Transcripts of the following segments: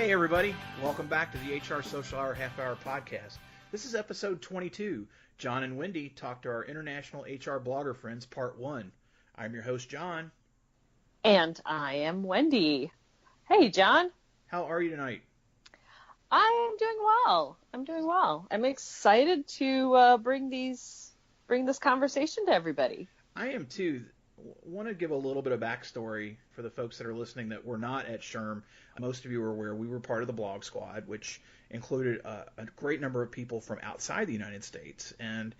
Hey everybody, welcome back to the HR Social Hour Half Hour Podcast. This is episode 22. John and Wendy talk to our international HR blogger friends, part 1. I'm your host, John. And I am Wendy. Hey, John. How are you tonight? I am doing well. I'm excited to bring this conversation to everybody. I am too. Want to give a little bit of backstory for the folks that are listening that were not at SHRM. Most of you are aware we were part of the blog squad, which included a great number of people from outside the United States. And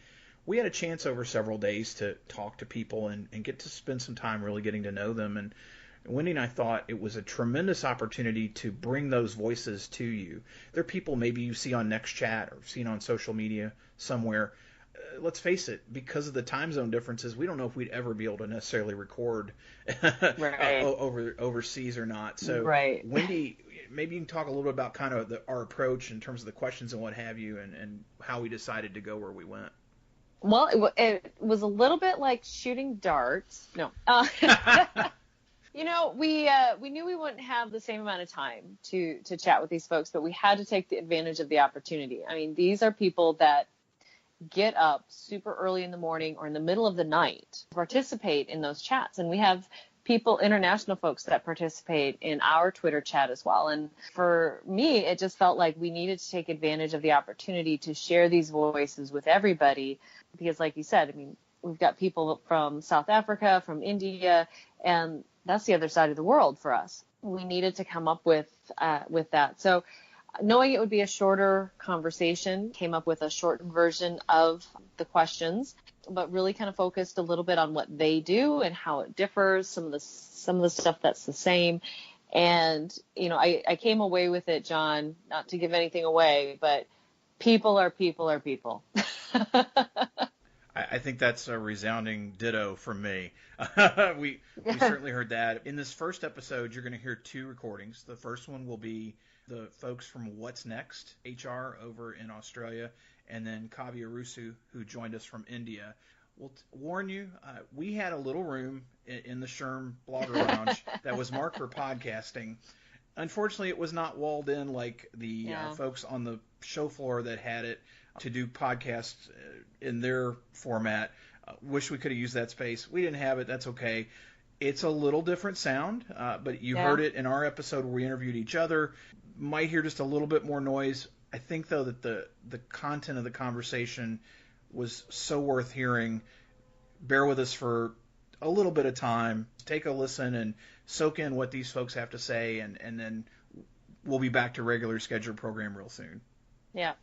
we had a chance over several days to talk to people and get to spend some time really getting to know them. And Wendy and I thought it was a tremendous opportunity to bring those voices to you. They're people maybe you see on NextChat or seen on social media somewhere. Let's face it, because of the time zone differences, we don't know if we'd ever be able to necessarily record right. overseas or not. So, right. Wendy, maybe you can talk a little bit about kind of our approach in terms of the questions and what have you, and how we decided to go where we went. Well, it was a little bit like shooting darts. No. You know, we knew we wouldn't have the same amount of time to chat with these folks, but we had to take the advantage of the opportunity. I mean, these are people that get up super early in the morning or in the middle of the night to participate in those chats. And we have people, international folks, that participate in our Twitter chat as well. And for me, it just felt like we needed to take advantage of the opportunity to share these voices with everybody. Because like you said, I mean, we've got people from South Africa, from India, and that's the other side of the world for us. We needed to come up with that. So knowing it would be a shorter conversation, came up with a shortened version of the questions, but really kind of focused a little bit on what they do and how it differs, some of the stuff that's the same. And, you know, I came away with it, John, not to give anything away, but people are people are people. I think that's a resounding ditto from me. We certainly heard that. In this first episode, you're going to hear 2 recordings. The first one will be the folks from What's Next HR over in Australia, and then Kavi Arusu, who joined us from India. We'll warn you, we had a little room in the SHRM Blogger Lounge that was marked for podcasting. Unfortunately, it was not walled in like the folks on the show floor that had it to do podcasts in their format. Wish we could have used that space. We didn't have it. That's okay. It's a little different sound, but you heard it in our episode where we interviewed each other. Might hear just a little bit more noise. I think, though, that the content of the conversation was so worth hearing. Bear with us for a little bit of time. Take a listen and soak in what these folks have to say, and then we'll be back to regular scheduled program real soon. Yeah.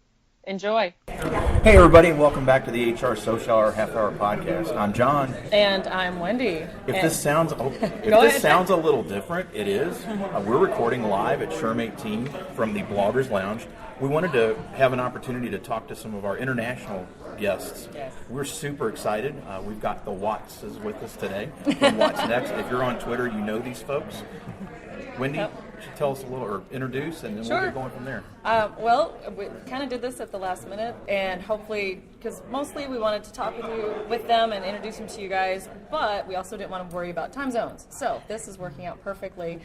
Enjoy. Hey, everybody, and welcome back to the HR Social Hour Half Hour Podcast. I'm John. And I'm Wendy. If this sounds a little different, it is. We're recording live at SHRM18 from the Bloggers Lounge. We wanted to have an opportunity to talk to some of our international guests. Yes. We're super excited. We've got the Wattses with us today. From What's Next? If you're on Twitter, you know these folks. Wendy, tell us a little, or introduce, and then we'll get going from there. Well, we kind of did this at the last minute, and hopefully, because mostly we wanted to talk with them and introduce them to you guys, but we also didn't want to worry about time zones. So this is working out perfectly.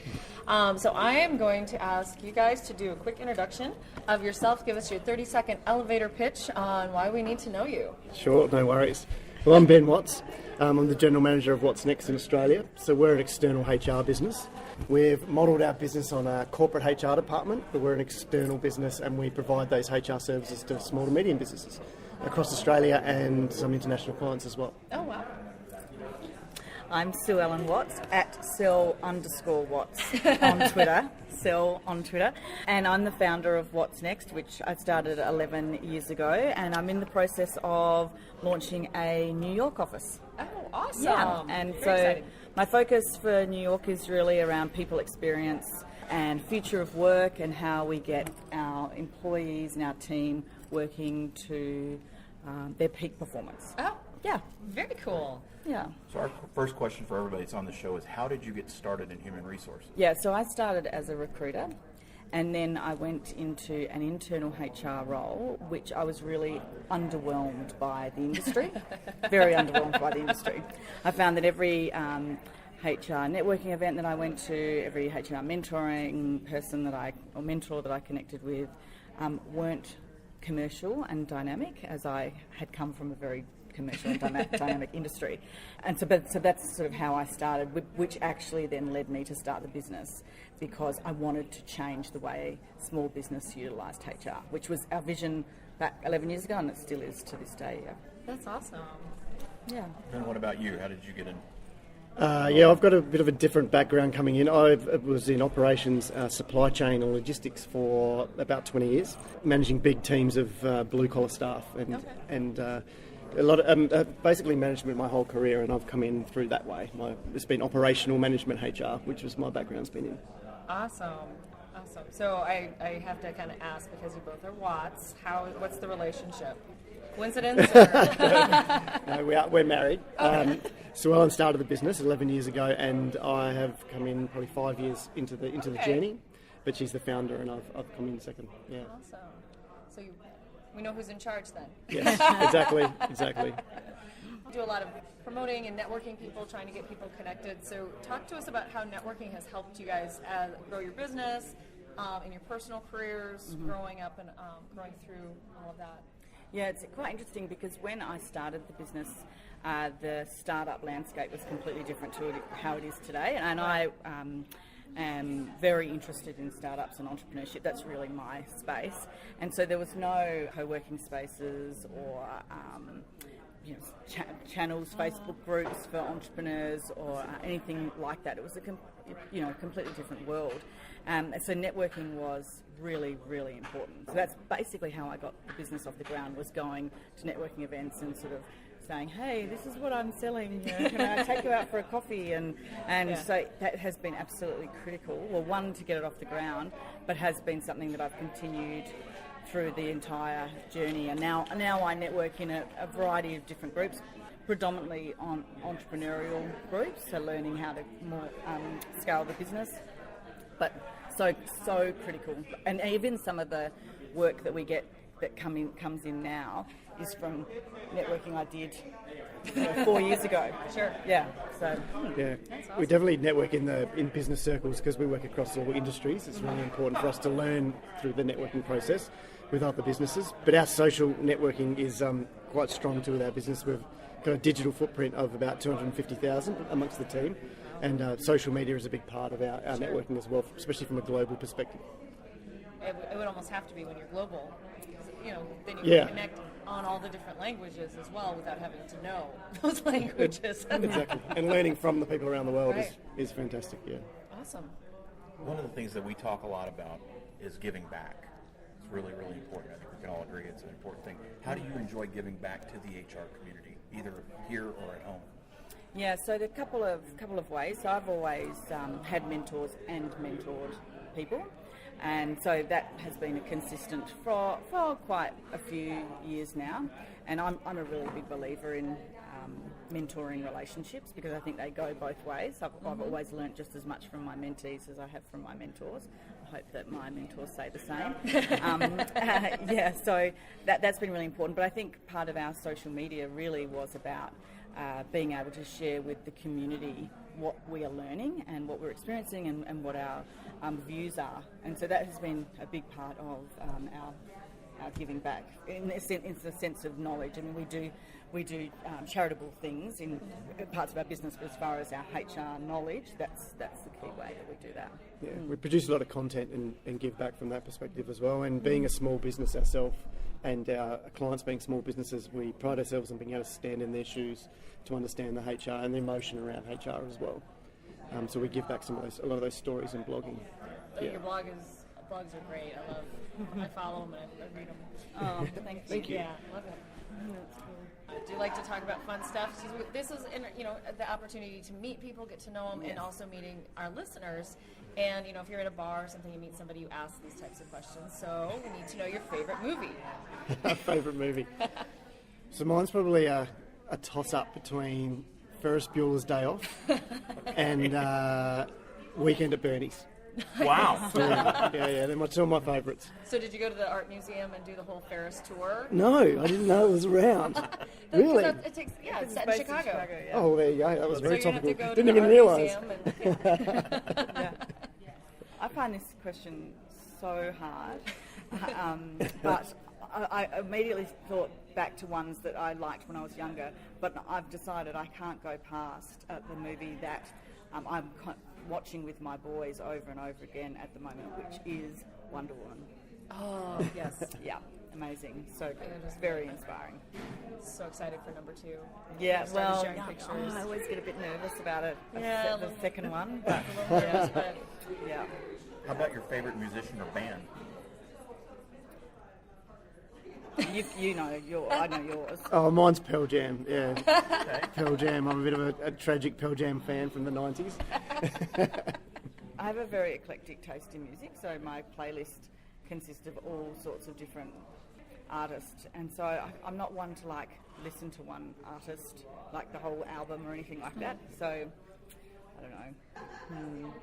So I am going to ask you guys to do a quick introduction of yourself. Give us your 30-second elevator pitch on why we need to know you. Sure, no worries. Well, I'm Ben Watts. I'm the General Manager of What's Next in Australia. So we're an external HR business. We've modelled our business on a corporate HR department, but we're an external business and we provide those HR services to small to medium businesses across Australia and some international clients as well. Oh, wow. I'm Sue Ellen Watts at Sel_Watts on Twitter. Sel on Twitter. And I'm the founder of What's Next, which I started 11 years ago. And I'm in the process of launching a New York office. Oh, awesome. Yeah. And Very so exciting. my focus for New York is really around people experience and future of work and how we get our employees and our team working to their peak performance. Oh, Yeah. very cool. Yeah. So our first question for everybody that's on the show is, how did you get started in human resources? Yeah, so I started as a recruiter and then I went into an internal HR role, which I was really underwhelmed by the industry, very underwhelmed by the industry. I found that every HR networking event that I went to, every HR mentoring person or mentor that I connected with weren't commercial and dynamic, as I had come from a very commercial and dynamic industry. And so that's sort of how I started, which actually then led me to start the business, because I wanted to change the way small business utilised HR, which was our vision back 11 years ago, and it still is to this day. Yeah. That's awesome. Yeah. And what about you? How did you get in? I've got a bit of a different background coming in. I was in operations, supply chain and logistics for about 20 years, managing big teams of blue-collar staff and a lot of basically management my whole career, and I've come in through that way. It's been operational management HR, which was my background's been in. Awesome. So I have to kind of ask, because you both are Watts, what's the relationship? Coincidence? No, we're married. Sue Ellen started the business 11 years ago, and I have come in probably 5 years into the journey. But she's the founder, and I've come in second. Yeah. Awesome. So we know who's in charge then. Yes, exactly. You do a lot of promoting and networking people, trying to get people connected. So talk to us about how networking has helped you guys grow your business, in your personal careers, growing up and growing through all of that. Yeah, it's quite interesting, because when I started the business, the startup landscape was completely different to how it is today, and I am very interested in startups and entrepreneurship. That's really my space, and so there was no co-working spaces or channels, Facebook groups for entrepreneurs or anything like that. It was a completely different world. So networking was really, really important. So that's basically how I got the business off the ground, was going to networking events and sort of saying, hey, this is what I'm selling, can I take you out for a coffee? And so that has been absolutely critical. Well, one, to get it off the ground, but has been something that I've continued through the entire journey. And now I network in a variety of different groups, predominantly on entrepreneurial groups, so learning how to more scale the business. But so critical. And even some of the work that we get that comes in now is from networking I did 4 years ago. Sure. Yeah. So yeah, that's awesome. We definitely network in business circles, because we work across all industries. It's really important for us to learn through the networking process with other businesses. But our social networking is quite strong too with our business. We've got a digital footprint of about 250,000 amongst the team, and social media is a big part of our networking as well, especially from a global perspective. It would almost have to be when you're global, then you can connect on all the different languages as well without having to know those languages. Exactly. And learning from the people around the world is fantastic, yeah. Awesome. One of the things that we talk a lot about is giving back. It's really, really important. I think we can all agree it's an important thing. How do you enjoy giving back to the HR community, either here or at home? yeah, so there are a couple of ways. So I've always had mentors and mentored people. And so that has been a consistent for quite a few years now. And I'm a really big believer in mentoring relationships, because I think they go both ways. I've always learnt just as much from my mentees as I have from my mentors. I hope that my mentors say the same. So that's been really important. But I think part of our social media really was about being able to share with the community what we are learning and what we're experiencing and what our views are. And so that has been a big part of our giving back in the sense of knowledge. I mean, we do charitable things in parts of our business, but as far as our HR knowledge, that's the key way that we do that. Yeah, we produce a lot of content and give back from that perspective as well. And being a small business ourselves, and our clients being small businesses, we pride ourselves on being able to stand in their shoes to understand the HR and the emotion around HR as well. So we give back a lot of those stories in blogging. Your blogs are great. I follow them and I read them. Oh, thank you. Yeah, love it. That's cool. I do like to talk about fun stuff. This is, the opportunity to meet people, get to know them, and also meeting our listeners. And, if you're at a bar or something, you meet somebody, you ask these types of questions. So we need to know your favorite movie. Favorite movie? So mine's probably a toss-up between Ferris Bueller's Day Off and Weekend at Bernie's. Wow. Yeah, they're two of my favourites. So did you go to the art museum and do the whole Ferris tour? No, I didn't know it was around. Really? It takes, it's set in based Chicago. yeah. Oh, there you go. That was very So you have topical. to go to Didn't the even art realise. museum and, Yeah. I find this question so hard, but I immediately thought back to ones that I liked when I was younger, but I've decided I can't go past the movie that I'm watching with my boys over and over again at the moment, which is Wonder Woman. Oh, yes. Yeah, amazing, so good, it's very inspiring. So excited for number 2. Yeah, Started well, sharing pictures. I always get a bit nervous about it. Yeah, The second one, but yeah. How about your favorite musician or band? You know I know yours. Oh, mine's Pearl Jam. Yeah, Okay. Pearl Jam. I'm a bit of a tragic Pearl Jam fan from the 90s. I have a very eclectic taste in music, so my playlist consists of all sorts of different artists, and so I'm not one to like listen to one artist like the whole album or anything like that. So I don't know.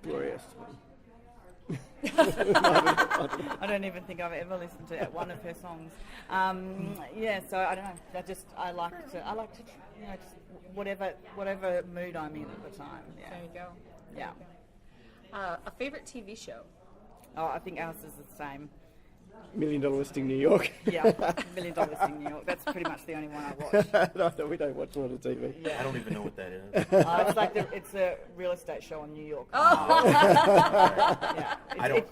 Glorious. I don't even think I've ever listened to one of her songs. Yeah, so I don't know. I like to you know, just whatever mood I'm in at the time. Yeah. There you go. Yeah. A favorite TV show? Oh, I think ours is the same. $1 Million Listing New York. Yeah, $1 Million Listing New York. That's pretty much the only one I watch. No, we don't watch a lot of TV. Yeah. I don't even know what that is. It's like it's a real estate show in New York. Oh. Yeah. I don't-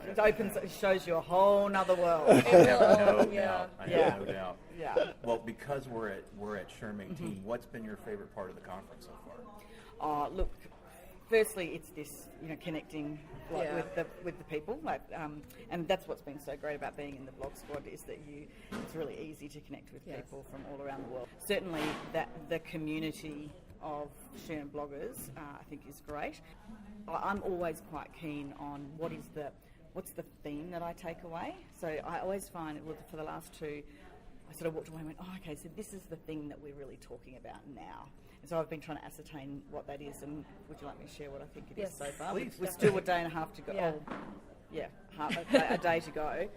It shows you a whole nother world. I have no Yeah. doubt. I Yeah. have no doubt. Yeah. Well, because we're at SHRM18, what's been your favorite part of the conference so far? Oh, look. Firstly, it's this, you know, connecting Yeah. with the people, and that's what's been so great about being in the blog squad is that it's really easy to connect with Yes. people from all around the world. Certainly, that the community of SHRM bloggers, I think, is great. I'm always quite keen on what's the theme that I take away. So I always find for the last two, I sort of walked away and went, oh, okay, so this is the thing that we're really talking about now. And so I've been trying to ascertain what that is, and would you like me to share what I think it is Yes, so far? please. We're still a day and a half to go. Yeah. Oh, yeah, a day to go.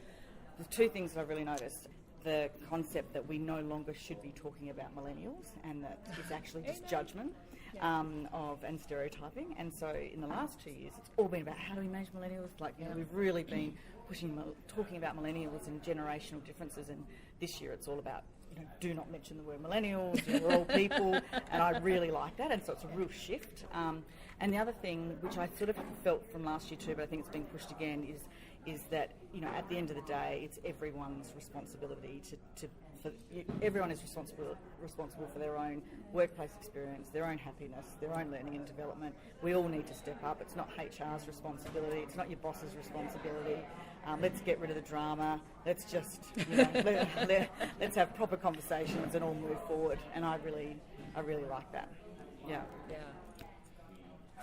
The two things that I've really noticed: the concept that we no longer should be talking about millennials, and that it's actually just judgment and stereotyping. And so in the last 2 years, it's all been about how do we manage millennials. Like, you know, we've really been talking about millennials and generational differences, and this year it's all about, you know, do not mention the word millennials, you know, we're all people, and I really like that, and so it's a real shift. And the other thing, which I sort of felt from last year too, but I think it's being pushed again, is that, you know, at the end of the day, it's everyone's responsibility everyone is responsible for their own workplace experience, their own happiness, their own learning and development. We all need to step up. It's not HR's responsibility. It's not your boss's responsibility. Let's get rid of the drama. Let's just, you know, let's have proper conversations and all move forward. And I really like that. Yeah. Yeah.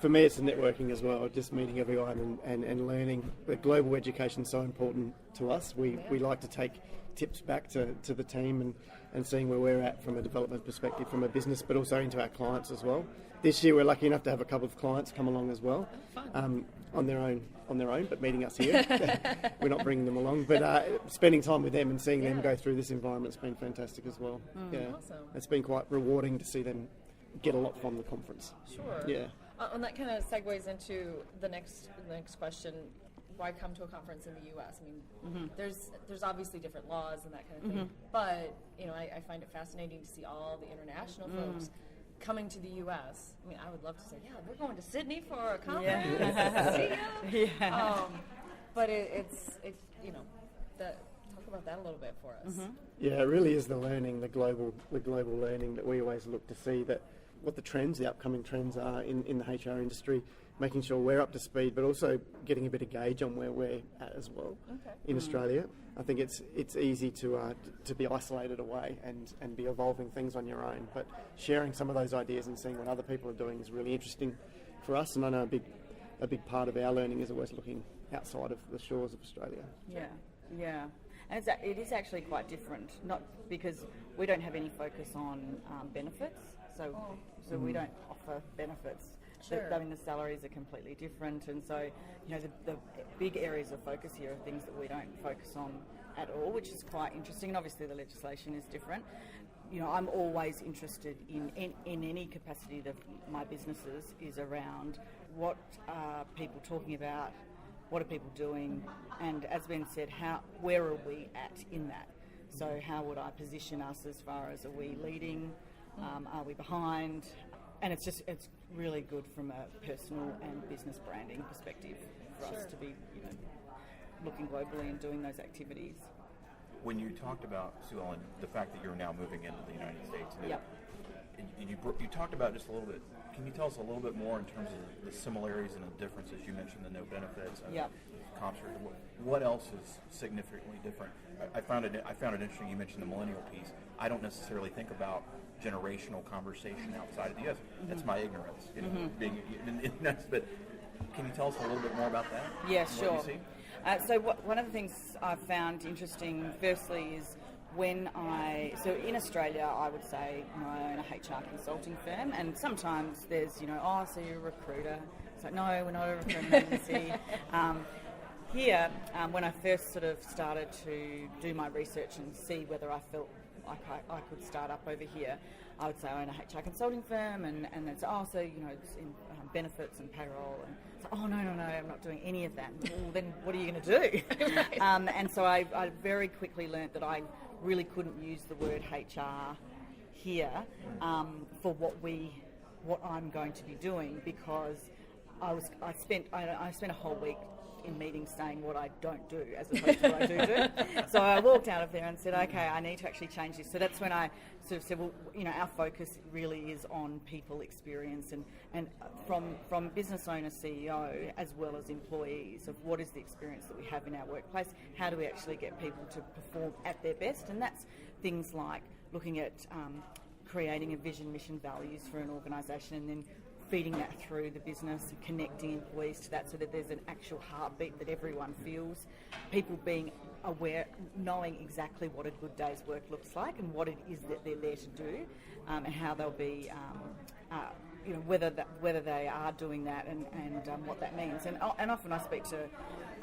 For me, it's the networking as well, just meeting everyone and learning. The global education is so important to us. We like to take tips back to the team and seeing where we're at from a development perspective, from a business, but also into our clients as well. This year, we're lucky enough to have a couple of clients come along as well, on their own, but meeting us here. We're not bringing them along, but spending time with them and seeing them go through this environment's been fantastic as well. Yeah, Awesome. It's been quite rewarding to see them get a lot from the conference. Sure. Yeah. And that kind of segues into the next question. Why come to a conference in the U.S.? I mean, there's obviously different laws and that kind of thing, but, you know, I find it fascinating to see all the international folks coming to the U.S. I mean, I would love to say, yeah, we're going to Sydney for a conference. See ya. Yeah. But it's you know, talk about that a little bit for us. Yeah, it really is the learning, the global learning that we always look to see, that what the upcoming trends are in the HR industry, making sure we're up to speed, but also getting a bit of gauge on where we're at as well in Australia. I think it's easy to be isolated away and be evolving things on your own, but sharing some of those ideas and seeing what other people are doing is really interesting for us. And I know a big part of our learning is always looking outside of the shores of Australia. Yeah. And it is actually quite different, not because we don't have any focus on benefits, so we don't offer benefits. Sure. I mean, the salaries are completely different, and so, you know, the big areas of focus here are things that we don't focus on at all, which is quite interesting. And obviously, the legislation is different. You know, I'm always interested in any capacity that my businesses is around what are people talking about, what are people doing, and as Ben said, where are we at in that? So how would I position us as far as, are we leading, are we behind? And it's really good from a personal and business branding perspective for us to be, you know, looking globally and doing those activities. When you talked about, Sue Ellen, the fact that you're now moving into the United States, and you talked about just a little bit. Can you tell us a little bit more in terms of the similarities and the differences? You mentioned the no benefits and comps. What else is significantly different? I found it interesting. You mentioned the millennial piece. I don't necessarily think about generational conversation outside of the U.S. That's my ignorance, you know, being in that. But can you tell us a little bit more about that? Yeah, sure. What you see? So one of the things I've found interesting, firstly, is so in Australia, I would say, you know, I own a HR consulting firm, and sometimes there's, you know, oh, so you're a recruiter. It's like, no, we're not a recruitment agency. Here, when I first sort of started to do my research and see whether I felt like I could start up over here, I would say I own a HR consulting firm, and it's, oh, so, you know, it's in benefits and payroll, and it's like, oh, no, I'm not doing any of that. Well, then what are you going to do? And so I very quickly learnt that I really couldn't use the word HR here for what I'm going to be doing, because I spent a whole week in meetings saying what I don't do as opposed to what I do. So I walked out of there and said, okay, I need to actually change this. So that's when I sort of said, well, you know, our focus really is on people experience and from business owner, CEO, as well as employees, of what is the experience that we have in our workplace, how do we actually get people to perform at their best, and that's things like looking at creating a vision, mission, values for an organisation, and then feeding that through the business and connecting employees to that so that there's an actual heartbeat that everyone feels. People being aware, knowing exactly what a good day's work looks like and what it is that they're there to do, and how they'll be, you know, whether they are doing that and what that means. And often I speak to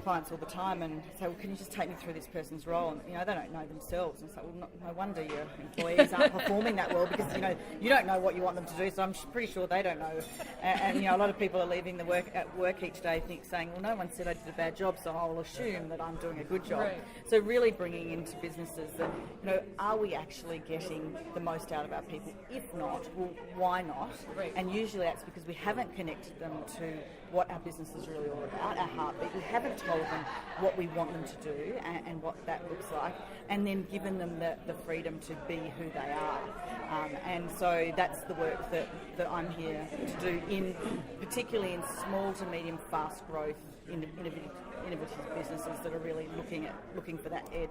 clients all the time and say, well, can you just take me through this person's role? And, you know, they don't know themselves. And it's like, well, no wonder your employees aren't performing that well, because, you know, you don't know what you want them to do, so I'm pretty sure they don't know. And you know, a lot of people are leaving work each day saying, well, no one said I did a bad job, so I will assume that I'm doing a good job. Right. So really bringing into businesses that, you know, are we actually getting the most out of our people? If not, well, why not? Right. And usually that's because we haven't connected them to what our business is really all about, our heartbeat. We haven't told them what we want them to do and what that looks like, and then given them the freedom to be who they are. And so that's the work that I'm here to do, particularly in small to medium, fast growth, innovative businesses that are really looking for that edge.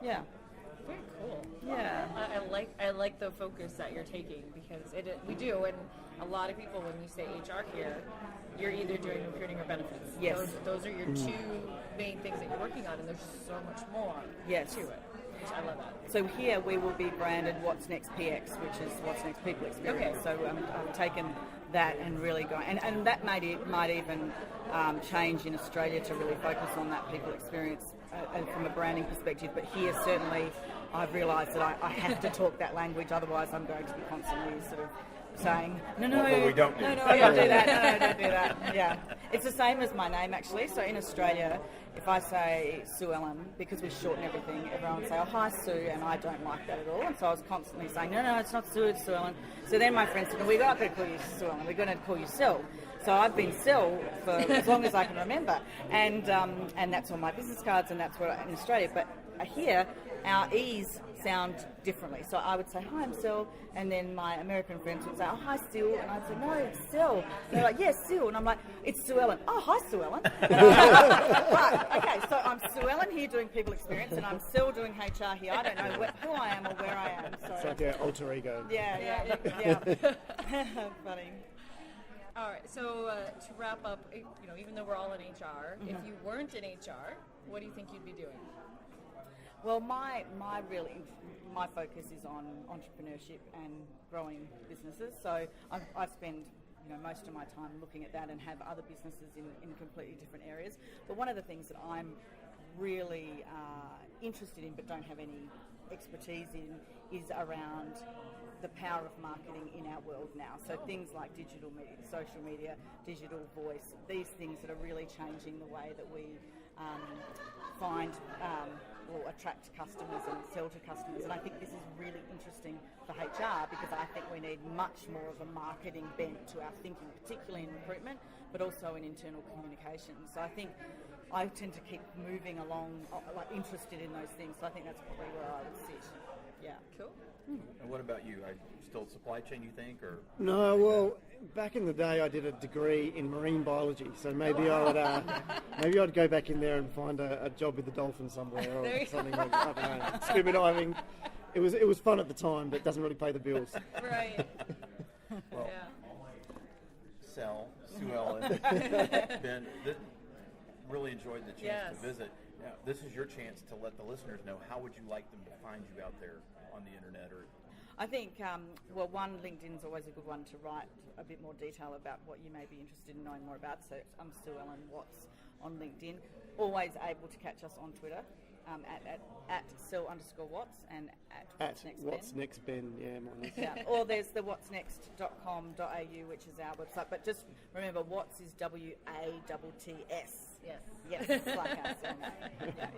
Yeah. Very cool. Yeah. I like the focus that you're taking, because we do, and a lot of people, when you say HR here, you're either doing recruiting or benefits. Yes. Those are your two main things that you're working on, and there's so much more to it. Which I love that. So here we will be branded What's Next PX, which is What's Next People Experience. Okay. So I've taken that and really going, and that might even change in Australia to really focus on that people experience from a branding perspective. But here certainly I've realised that I have to talk that language, otherwise I'm going to be constantly sort of saying, no, we don't do. No, I don't do that. No, don't do that. Yeah, it's the same as my name actually. So in Australia, if I say Sue Ellen, because we shorten everything, everyone will say, oh, hi Sue, and I don't like that at all. And so I was constantly saying, no, it's not Sue, it's Sue Ellen. So then my friends said, no, we're not going to call you Sue Ellen, we're going to call you Sil. So I've been Sil for as long as I can remember, and that's on my business cards, and that's what in Australia. But here, our E's sound differently. So I would say, hi, I'm Sil, and then my American friends would say, oh, hi, Sil, and I'd say, no, it's Sil. And they're like, yes, Sil, and I'm like, it's Sue Ellen. Oh, hi, Sue Ellen. Right, okay, so I'm Sue Ellen here doing people experience, and I'm Sil doing HR here. I don't know who I am or where I am. So. It's like your alter ego. Yeah. Funny. All right, so to wrap up, you know, even though we're all in HR, if you weren't in HR, what do you think you'd be doing? Well, my focus is on entrepreneurship and growing businesses. So I spend most of my time looking at that and have other businesses in completely different areas. But one of the things that I'm really interested in but don't have any expertise in is around the power of marketing in our world now. So things like digital media, social media, digital voice, these things that are really changing the way that we find or attract customers and sell to customers. And I think this is really interesting for HR because I think we need much more of a marketing bent to our thinking, particularly in recruitment, but also in internal communications. So I think I tend to keep moving along, like interested in those things. So I think that's probably where I would sit. Yeah. Cool. And what about you? Are you still supply chain, you think, or? No, well, back in the day, I did a degree in marine biology, so maybe I'd go back in there and find a job with the dolphins somewhere or something like that. I don't know, scuba diving. It was fun at the time, but it doesn't really pay the bills. Right. Well, Yeah. Sue Ellen, Ben, really enjoyed the chance to visit. Now, this is your chance to let the listeners know, how would you like them to find you out there on the internet? Or I think, one, LinkedIn's always a good one to write a bit more detail about what you may be interested in knowing more about. So I'm Sue Ellen Watts on LinkedIn. Always able to catch us on Twitter at Sil_Watts and at What's Next Ben, yeah, mine is. Yeah. Or there's the whatsnext.com.au, which is our website. But just remember, Watts is WATTS. Yes. Yes, like our surname. Yeah.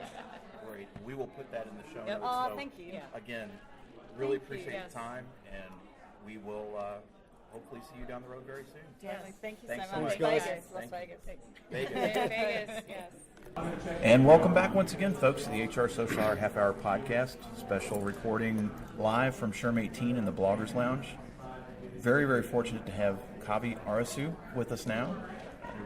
great. We will put that in the show Yep. notes. Oh, So, thank you. Yeah. again, really Thank you, appreciate yes. the time, and we will hopefully see you down the road very soon. Totally. Thank you Thanks so so much. much, guys. Vegas, Las Thank Vegas. Vegas. Vegas, yes. And welcome back once again, folks, to the HR Social Hour Half Hour Podcast. Special recording live from SHRM18 in the Bloggers Lounge. Very, very fortunate to have Kavi Arusu with us now.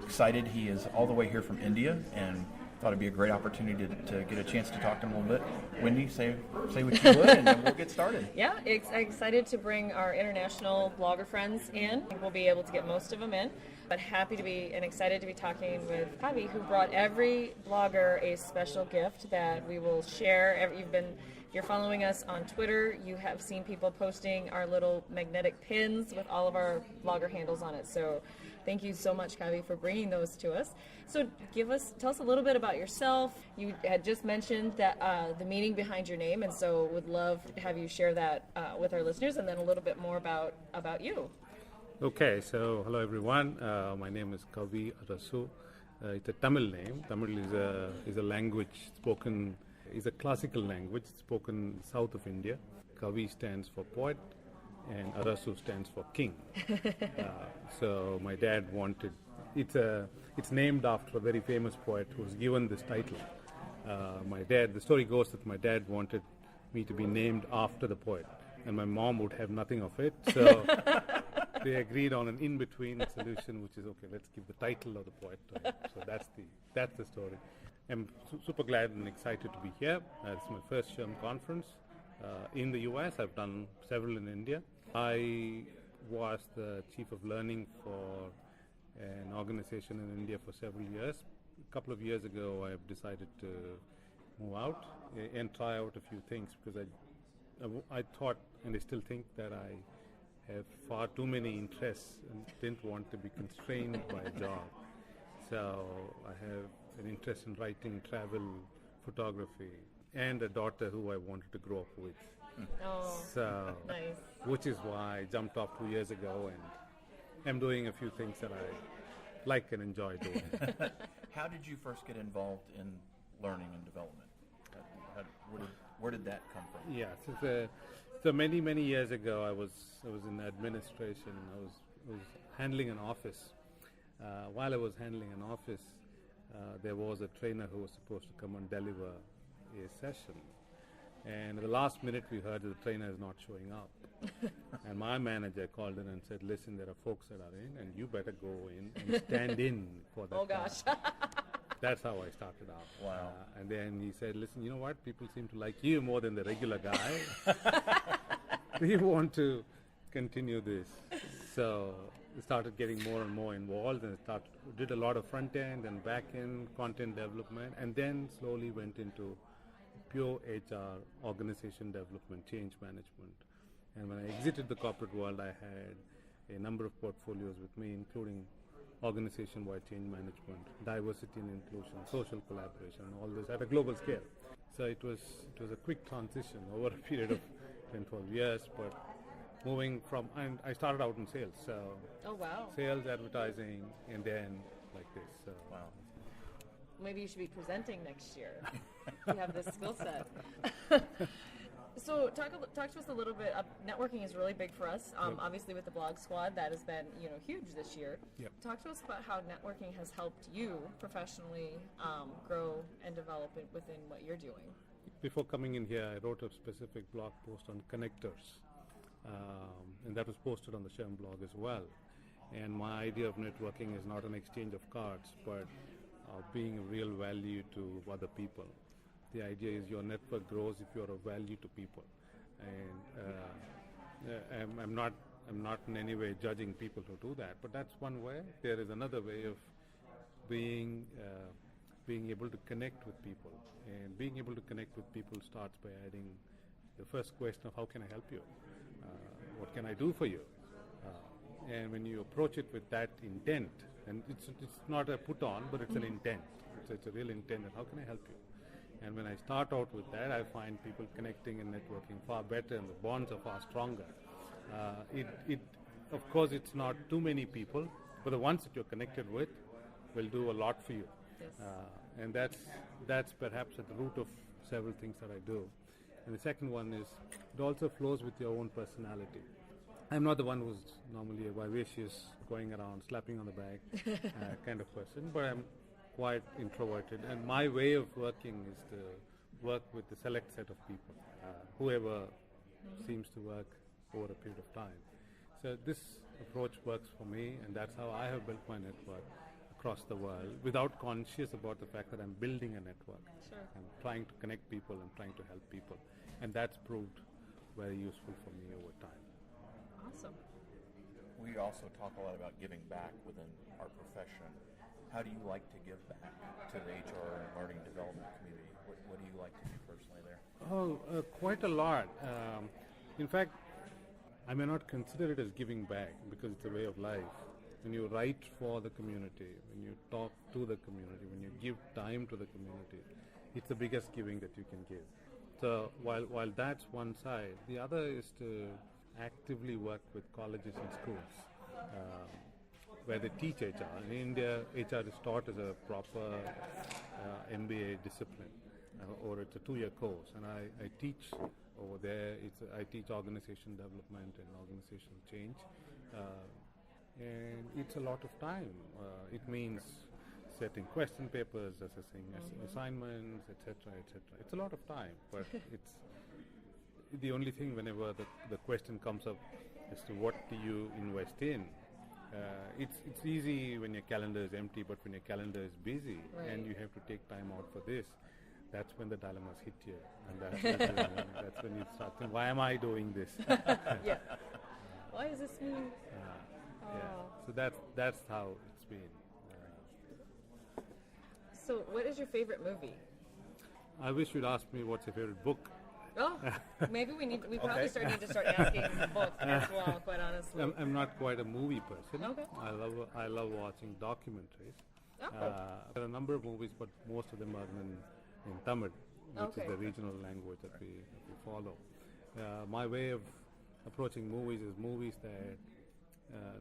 Excited he is all the way here from India, and thought it'd be a great opportunity to get a chance to talk to him a little bit. Wendy, say what you would, and then we'll get started. Yeah, excited to bring our international blogger friends in. I think we'll be able to get most of them in, but happy to be and excited to be talking with Kavi, who brought every blogger a special gift that we will share. You're following us on Twitter. You have seen people posting our little magnetic pins with all of our blogger handles on it. So thank you so much, Kavi, for bringing those to us. So tell us a little bit about yourself. You had just mentioned that the meaning behind your name, and so would love to have you share that with our listeners, and then a little bit more about you. Okay, so hello everyone. My name is Kavi Arusu. It's a Tamil name. Tamil is a language spoken. Is a classical language spoken south of India. Kavi stands for poet, and Arasu stands for king. So my dad wanted. It's named after a very famous poet who was given this title. The story goes that my dad wanted me to be named after the poet, and my mom would have nothing of it. So they agreed on an in-between solution, which is okay. Let's give the title of the poet to him. So that's the story. I'm super glad and excited to be here. It's my first SHRM conference in the US. I've done several in India. I was the chief of learning for an organization in India for several years. A couple of years ago, I've decided to move out and try out a few things because I thought, and I still think, that I have far too many interests and didn't want to be constrained by a job. So I have an interest in writing, travel, photography, and a daughter who I wanted to grow up with. Oh, So, nice. which is why I jumped off 2 years ago, and I'm doing a few things that I like and enjoy doing. How did you first get involved in learning and development? Where did that come from? Yeah, so many years ago, I was in administration. I was handling an office. While I was handling an office, there was a trainer who was supposed to come and deliver a session. And at the last minute, we heard that the trainer is not showing up. And my manager called in and said, listen, there are folks that are in, and you better go in and stand in for that. Oh, gosh. That's how I started out. Wow. And then he said, listen, you know what? People seem to like you more than the regular guy. Do you want to continue this? So we started getting more and more involved, and did a lot of front end and back end content development, and then slowly went into pure HR, organization development, change management. And when I exited the corporate world, I had a number of portfolios with me, including organization-wide change management, diversity and inclusion, social collaboration, all this at a global scale. So it was a quick transition over a period of 10, 12 years, but moving from, and I started out in sales, so Oh, wow. sales, advertising, and then like this. So. Wow. Maybe you should be presenting next year. You have this skill set. So talk to us a little bit. Networking is really big for us. Obviously, with the Blog Squad, that has been huge this year. Yep. Talk to us about how networking has helped you professionally grow and develop it within what you're doing. Before coming in here, I wrote a specific blog post on connectors, and that was posted on the SHRM blog as well. And my idea of networking is not an exchange of cards, but being of real value to other people. The idea is your network grows if you're of value to people. And I'm not in any way judging people who do that, but that's one way. There is another way of being able to connect with people. And being able to connect with people starts by adding the first question of how can I help you? What can I do for you? And when you approach it with that intent, and it's not a put on, but it's an intent. It's a real intent, and how can I help you? And when I start out with that, I find people connecting and networking far better, and the bonds are far stronger. Of course, it's not too many people, but the ones that you're connected with will do a lot for you. Yes. And that's perhaps at the root of several things that I do. And the second one is it also flows with your own personality. I'm not the one who's normally a vivacious, going around, slapping on the back kind of person, but I'm quite introverted. And my way of working is to work with a select set of people, whoever seems to work over a period of time. So this approach works for me, and that's how I have built my network across the world without conscious about the fact that I'm building a network. Sure. I'm trying to connect people and trying to help people. And that's proved very useful for me over time. Awesome. We also talk a lot about giving back within our profession. How do you like to give back to the HR and learning development community? What do you like to do personally there? Oh, quite a lot. In fact, I may not consider it as giving back because it's a way of life. When you write for the community, when you talk to the community, when you give time to the community, it's the biggest giving that you can give. So while that's one side, the other is to actively work with colleges and schools where they teach HR. In India, HR is taught as a proper MBA discipline, or it's a 2-year course. And I teach over there. I teach organization development and organizational change. And it's a lot of time. It means setting question papers, assessing assignments, etc., etc. It's a lot of time, but it's the only thing whenever the question comes up as to what do you invest in. It's easy when your calendar is empty, but when your calendar is busy and you have to take time out for this, that's when the dilemmas hit you, and that's when you start thinking, why am I doing this? Yeah. Why is this me? Yeah. So that's how it's been. So, what is your favorite movie? I wish you'd ask me what's your favorite book. Oh, maybe we probably need to start asking books as well, quite honestly. I'm not quite a movie person. Okay. I love watching documentaries. Oh. There are a number of movies, but most of them are in Tamil, which is the regional language that we follow. My way of approaching movies is movies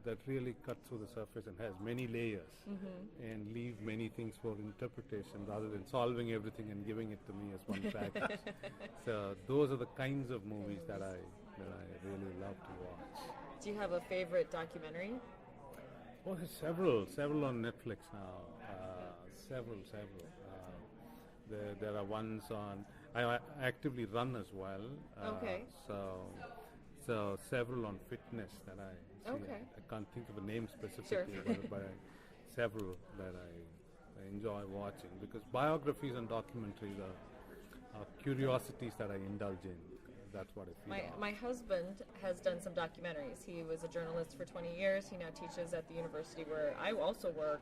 that really cut through the surface and has many layers and leave many things for interpretation rather than solving everything and giving it to me as one package. So those are the kinds of movies that I really love to watch. Do you have a favorite documentary? Oh, there's several on Netflix now. Several. There are ones on. I actively run as well. So several on fitness that I see. I can't think of a name specifically, but several that I enjoy watching, because biographies and documentaries are curiosities that I indulge in. That's what I feel. My husband has done some documentaries. He was a journalist for 20 years. He now teaches at the university where I also work.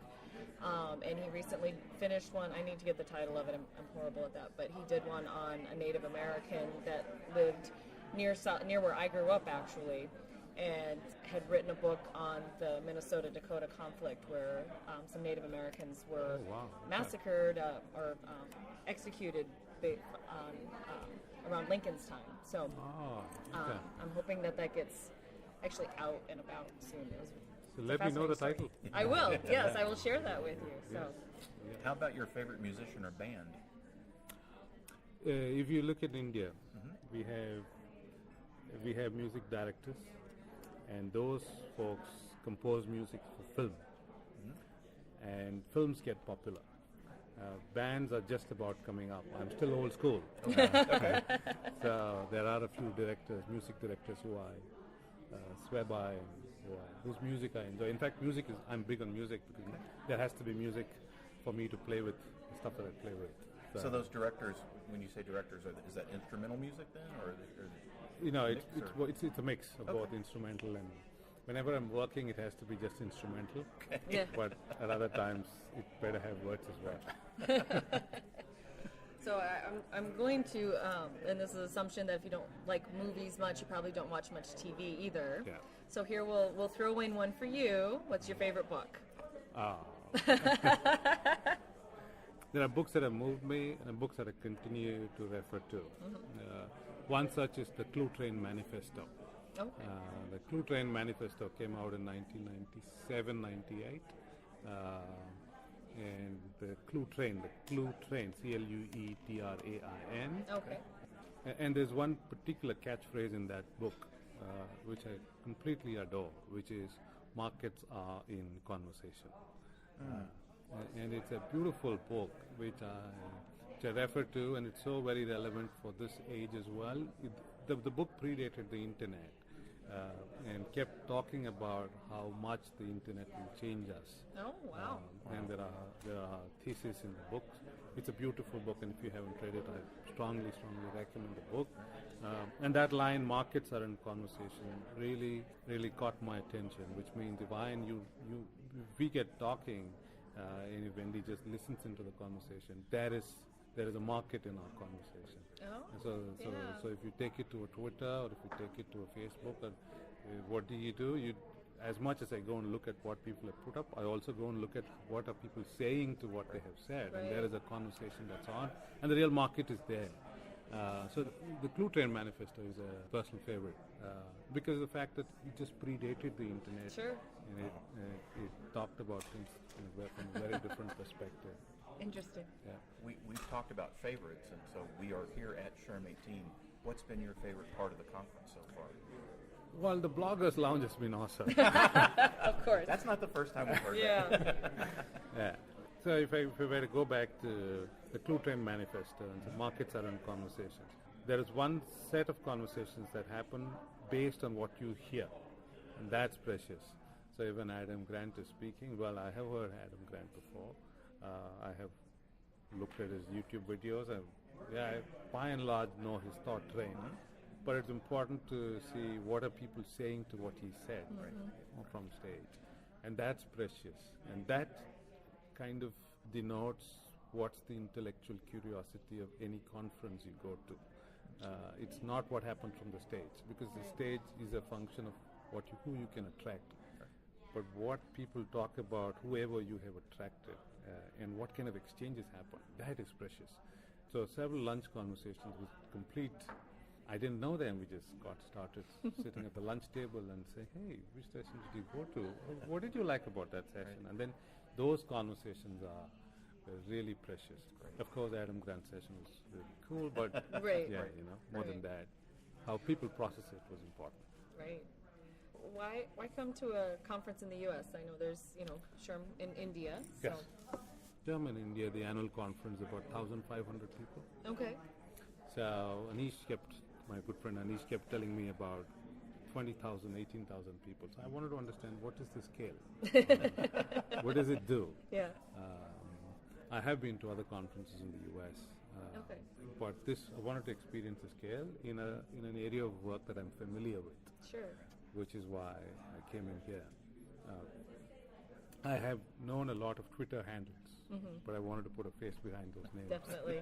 And he recently finished one. I need to get the title of it. I'm horrible at that. But he did one on a Native American that lived near where I grew up, actually. and had written a book on the Minnesota-Dakota conflict where some Native Americans were massacred or executed around Lincoln's time. So I'm hoping that gets actually out and about soon. So let me know the title. I will. Yes, I will share that with you. So, how about your favorite musician or band? If you look at India, we have music directors, and those folks compose music for film, and films get popular. Bands are just about coming up. I'm still old school. So there are a few directors, music directors who I swear by, and whose music I enjoy. In fact, I'm big on music because there has to be music for me to play with the stuff that I play with. So those directors, when you say directors, is that instrumental music then, or it's a mix of both instrumental and. Whenever I'm working, it has to be just instrumental. Yeah. But at other times, it better have words as well. So I'm going to, and this is an assumption that if you don't like movies much, you probably don't watch much TV either. Yeah. So here we'll throw in one for you. What's your favorite book? There are books that have moved me and books that I continue to refer to. One such is the Clue Train Manifesto. Okay. The Clue Train Manifesto came out in 1997-98. And the Clue Train, C-L-U-E-T-R-A-I-N. Okay. And there's one particular catchphrase in that book which I completely adore, which is markets are in conversation. And it's a beautiful book which I refer to, and it's so very relevant for this age as well. The book predated the internet and kept talking about how much the internet will change us. Oh, wow. And there are theses in the book. It's a beautiful book, and if you haven't read it, I strongly recommend the book. And that line, markets are in conversation, really caught my attention, which means if I and you we get talking, and if Wendy just listens into the conversation, there is a market in our conversation. Oh, So if you take it to a Twitter or if you take it to a Facebook, what do? You, as much as I go and look at what people have put up, I also go and look at what are people saying to what they have said, and there is a conversation that's on, and the real market is there. So the Clue Train Manifesto is a personal favorite because of the fact that it just predated the internet. Sure. And it talked about things from a very different perspective. Interesting. Yeah. We've talked about favorites, and so we are here at SHRM18. What's been your favorite part of the conference so far? Well, the Bloggers Lounge has been awesome. Of course. That's not the first time we've heard that. Yeah. So if I were to go back to the Clue Train Manifesto and the markets are in conversations, there is one set of conversations that happen based on what you hear, and that's precious. So if an Adam Grant is speaking, well, I have heard Adam Grant before. I have looked at his YouTube videos. I by and large know his thought train. But it's important to see what are people saying to what he said from stage. And that's precious. And that kind of denotes what's the intellectual curiosity of any conference you go to. It's not what happens from the stage, because the stage is a function of who you can attract. But what people talk about, whoever you have attracted, and what kind of exchanges happen, that is precious. So several lunch conversations with complete, I didn't know them, we just got started sitting at the lunch table and saying, hey, which session did you go to? What did you like about that session? And then those conversations are really precious. Of course, Adam Grant's session was really cool, but more than that, how people process it was important. Right. Why come to a conference in the U.S.? I know there's, SHRM in India. So. Yes. SHRM in India, the annual conference, about 1,500 people. Okay. So my good friend Anish kept telling me about 20,000, 18,000 people. So I wanted to understand, what is the scale? What does it do? Yeah. I have been to other conferences in the U.S. But I wanted to experience the scale in an area of work that I'm familiar with. Sure. Which is why I came in here. I have known a lot of Twitter handles, but I wanted to put a face behind those names. Definitely.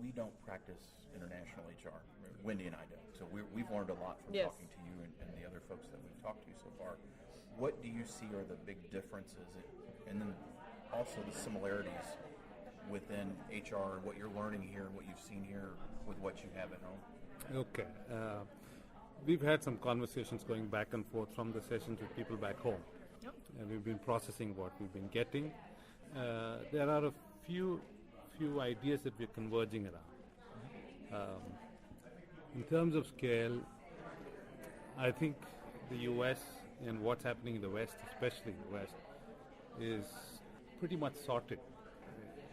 We don't practice international HR. Wendy and I don't. So we've learned a lot from talking to you and the other folks that we've talked to so far. What do you see are the big differences, and then also the similarities within HR and what you're learning here and what you've seen here with what you have at home? Okay. We've had some conversations going back and forth from the sessions with people back home. Yep. And we've been processing what we've been getting. There are a few ideas that we're converging around. In terms of scale, I think the US and what's happening in the West, especially in the West, is pretty much sorted.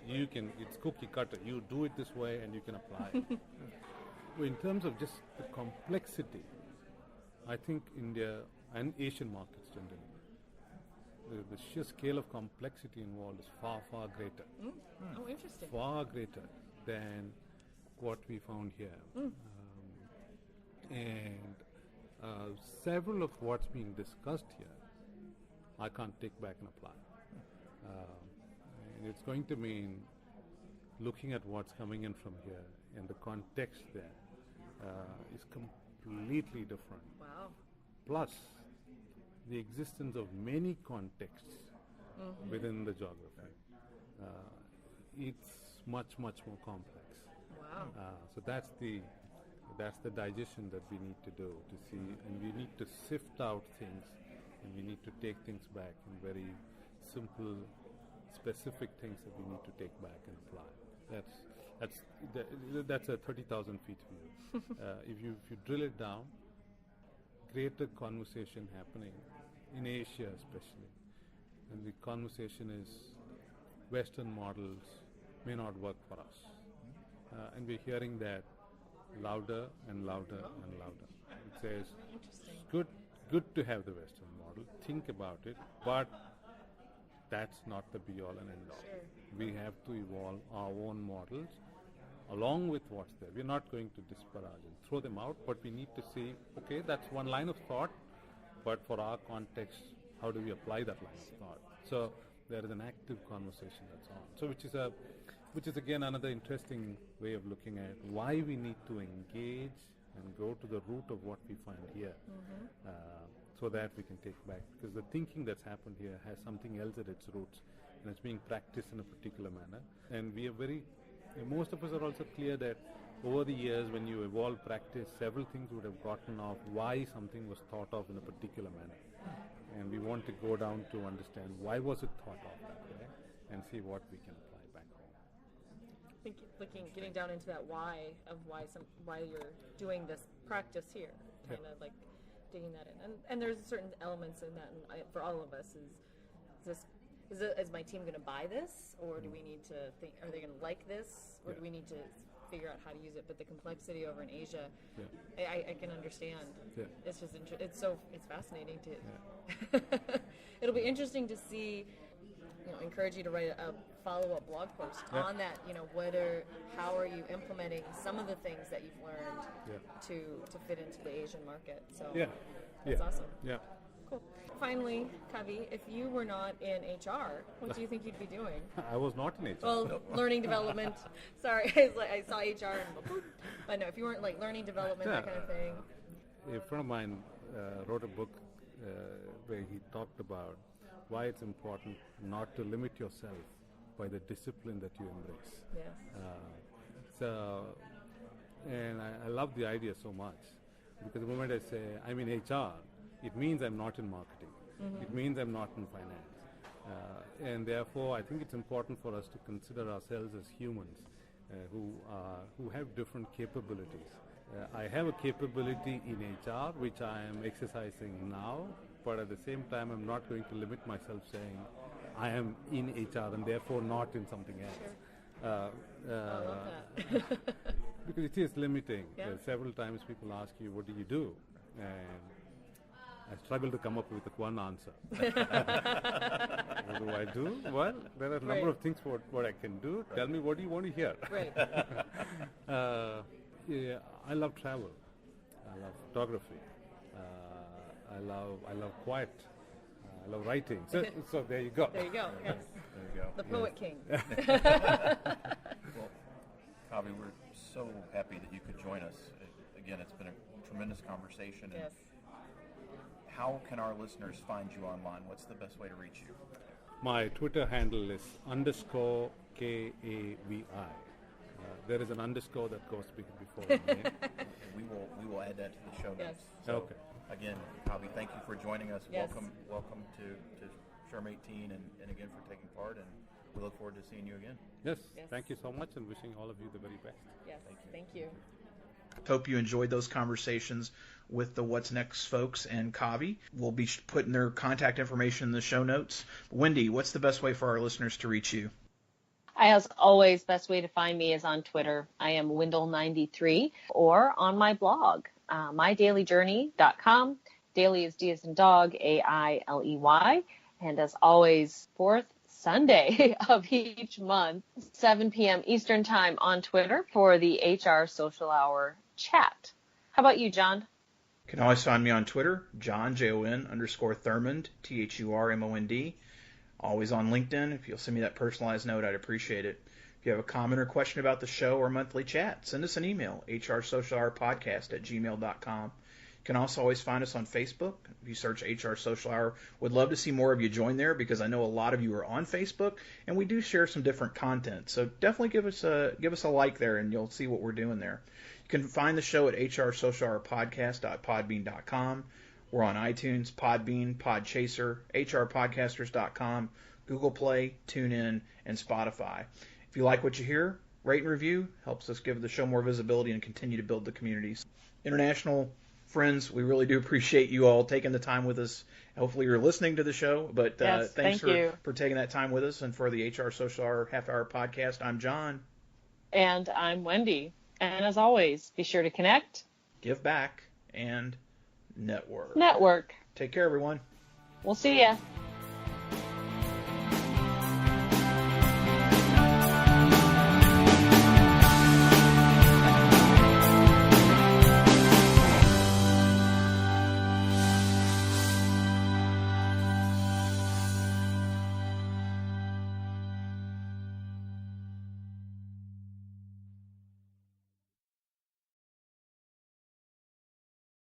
It's cookie cutter. You do it this way and you can apply it. In terms of just the complexity, I think India and Asian markets generally, the sheer scale of complexity involved is far, far greater. Oh, interesting. Far greater than what we found here. And several of what's being discussed here, I can't take back and apply. And it's going to mean looking at what's coming in from here, and the context there is completely different. Wow. Plus, the existence of many contexts within the geography. It's much, much more complex. Wow. So that's the digestion that we need to do to see, and we need to sift out things, and we need to take things back in very simple, specific things that we need to take back and apply. That's a 30,000 feet view. If you drill it down, greater conversation happening in Asia especially, and the conversation is Western models may not work for us, and we're hearing that louder and louder and louder. It says it's good to have the Western model. Think about it, but that's not the be all and end all. Sure. We have to evolve our own models along with what's there. We're not going to disparage and throw them out, but we need to see, okay, that's one line of thought, but for our context, how do we apply that line of thought? So there is an active conversation that's on. So which is again another interesting way of looking at why we need to engage and go to the root of what we find here, so that we can take back, because the thinking that's happened here has something else at its roots, and it's being practiced in a particular manner. And we are most of us are also clear that over the years, when you evolve practice, several things would have gotten off why something was thought of in a particular manner. And we want to go down to understand why was it thought of that way, and see what we can apply back home. I think getting down into that why of why you're doing this practice here, kind of like digging that in, and there's certain elements in that. And for all of us, is my team going to buy this, or do we need to think? Are they going to like this, or do we need to figure out how to use it? But the complexity over in Asia, I can understand. Yeah. It's just it's fascinating to. It'll be interesting to see. Encourage you to write a follow-up blog post on that. How are you implementing some of the things that you've learned to fit into the Asian market? So that's awesome. Yeah. Cool. Finally, Kavi, if you were not in HR, what do you think you'd be doing? I was not in HR. Well, learning development. Sorry, I saw HR and but no, if you weren't like learning development, that kind of thing. A friend of mine wrote a book where he talked about why it's important not to limit yourself by the discipline that you embrace. Yes. And I love the idea so much, because the moment I say I'm in HR, it means I'm not in marketing. It means I'm not in finance. And therefore, I think it's important for us to consider ourselves as humans who have different capabilities. I have a capability in HR, which I am exercising now, but at the same time, I'm not going to limit myself saying I am in HR and therefore not in something else. Sure. I love that. Because it is limiting. Yeah. Several times people ask you, what do you do? And I struggle to come up with one answer. What do I do? Well, there are a number of things what I can do. Tell me, what do you want to hear? Right. I love travel. I love photography. I love quiet. I love writing. So there you go. There you go. Yes. There you go. The Poet King. Well, Kavi, we're so happy that you could join us. Again, it's been a tremendous conversation. And Yes. how can our listeners find you online? What's the best way to reach you? My Twitter handle is _KAVI. There is an underscore that goes before the name. We will add that to the show notes. Yes. So, Okay. Again, Kavi, thank you for joining us. Yes. Welcome to SHRM18 and again for taking part, and we look forward to seeing you again. Yes, Yes. thank you so much, and wishing all of you the very best. Yes. Thank you. Hope you enjoyed those conversations with the What's Next folks and Kavi. We'll be putting their contact information in the show notes. Wendy, what's the best way for our listeners to reach you? As always, best way to find me is on Twitter. I am Windle93, or on my blog, mydailyjourney.com. Daily is D as in dog, AILEY. And as always, fourth Sunday of each month, 7 p.m. Eastern Time on Twitter for the HR Social Hour chat. How about you, John? You can always find me on Twitter, John, Jon_Thurmond, THURMOND. Always on LinkedIn. If you'll send me that personalized note, I'd appreciate it. If you have a comment or question about the show or monthly chat, send us an email, hrsocialhourpodcast@gmail.com. You can also always find us on Facebook. If you search HR Social Hour, would love to see more of you join there because I know a lot of you are on Facebook, and we do share some different content. So definitely give us a like there, and you'll see what we're doing there. You can find the show at hrsocialhourpodcast.podbean.com. We're on iTunes, Podbean, Podchaser, hrpodcasters.com, Google Play, TuneIn, and Spotify. If you like what you hear, rate and review. Helps us give the show more visibility and continue to build the communities. International friends, we really do appreciate you all taking the time with us. Hopefully you're listening to the show, but Yes, thanks thank you. for taking that time with us. And for the HR Social Hour half-hour podcast, I'm John. And I'm Wendy. And as always, be sure to connect, Give back, and network. network. Take care, everyone. We'll see ya.